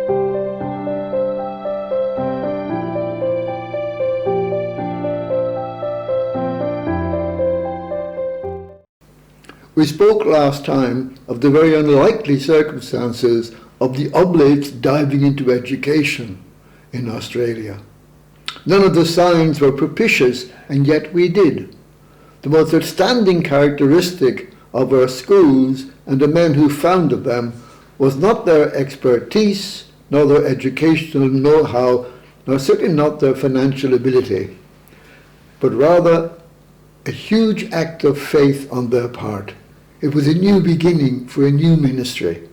We spoke last time of the very unlikely circumstances of the oblates diving into education in Australia. None of the signs were propitious, and yet we did. The most outstanding characteristic of our schools and the men who founded them was not their expertise, nor their educational know-how, nor certainly not their financial ability, but rather a huge act of faith on their part. It was a new beginning for a new ministry.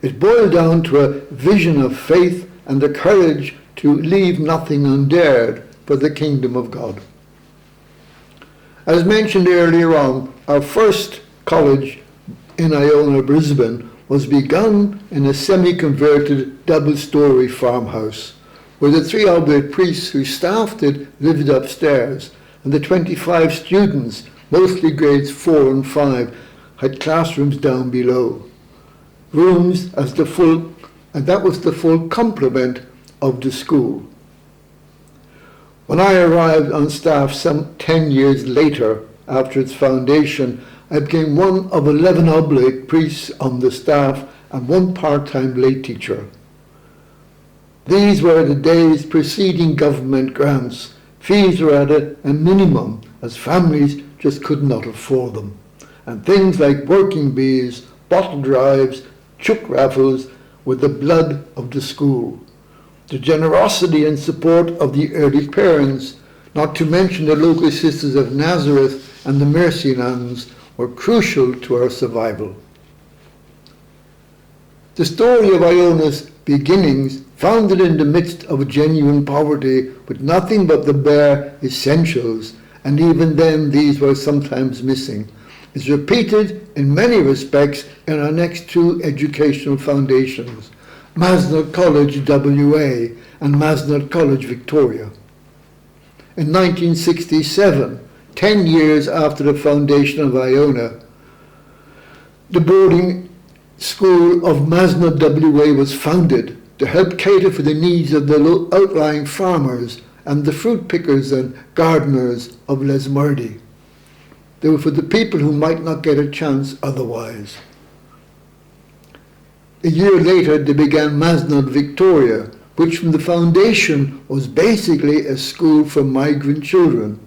It boiled down to a vision of faith and the courage to leave nothing undared for the kingdom of God. As mentioned earlier on, our first college in Iona, Brisbane, was begun in a semi-converted double-storey farmhouse, where the 3 oblate priests who staffed it lived upstairs, and the 25 students, mostly grades 4 and 5, had classrooms down below. Rooms and that was the full complement of the school. When I arrived on staff some 10 years later, after its foundation, I became one of 11 oblate priests on the staff and 1 part-time lay teacher. These were the days preceding government grants. Fees were at a minimum, as families just could not afford them. And things like working bees, bottle drives, chook raffles were the blood of the school. The generosity and support of the early parents, not to mention the local Sisters of Nazareth and the Mercy Nuns, were crucial to our survival. The story of Iona's beginnings, founded in the midst of genuine poverty with nothing but the bare essentials, and even then these were sometimes missing, is repeated in many respects in our next 2 educational foundations, Mazenod College WA and Mazenod College Victoria. In 1967, 10 years after the foundation of Iona, the boarding school of Mazenod WA was founded to help cater for the needs of the outlying farmers and the fruit pickers and gardeners of Lesmurdy. They were for the people who might not get a chance otherwise. A year later, they began Mazenod Victoria, which from the foundation was basically a school for migrant children.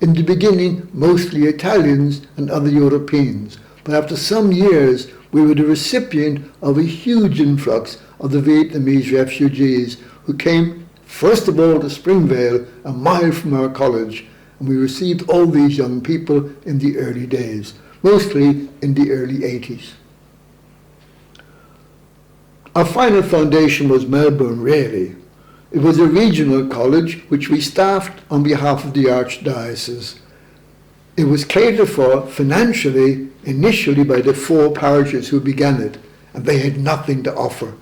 In the beginning, mostly Italians and other Europeans, but after some years, we were the recipient of a huge influx of the Vietnamese refugees who came, first of all, to Springvale, a mile from our college, and we received all these young people in the early days, mostly in the early 80s. Our final foundation was Melbourne, really. It was a regional college which we staffed on behalf of the Archdiocese. It was catered for financially, initially by the 4 parishes who began it, and they had nothing to offer.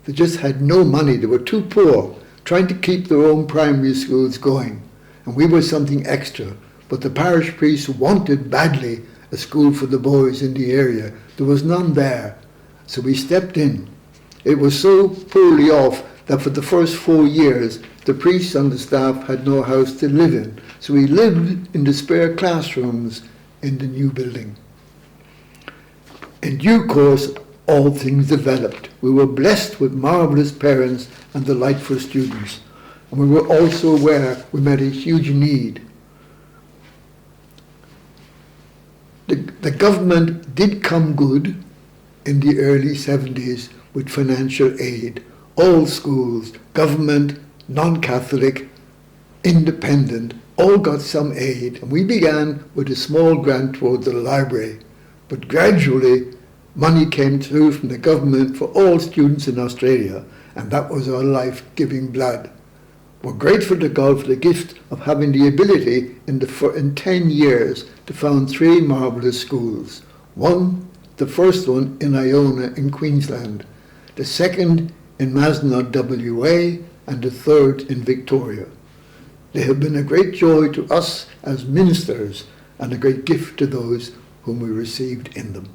They just had no money. They were too poor, trying to keep their own primary schools going. And we were something extra, but the parish priests wanted badly a school for the boys in the area. There was none there, so we stepped in. It was so poorly off that for the first 4 years, the priests and the staff had no house to live in, so we lived in the spare classrooms in the new building. In due course, all things developed. We were blessed with marvelous parents and delightful students. And we were also aware we met a huge need. The government did come good in the early 70s with financial aid. All schools, government, non-Catholic, independent, all got some aid. And we began with a small grant towards the library. But gradually, money came through from the government for all students in Australia. And that was our life-giving blood. We're grateful to God for the gift of having the ability in 10 years to found 3 marvellous schools. The first one in Iona in Queensland, the second in Mazenod WA, and the third in Victoria. They have been a great joy to us as ministers and a great gift to those whom we received in them.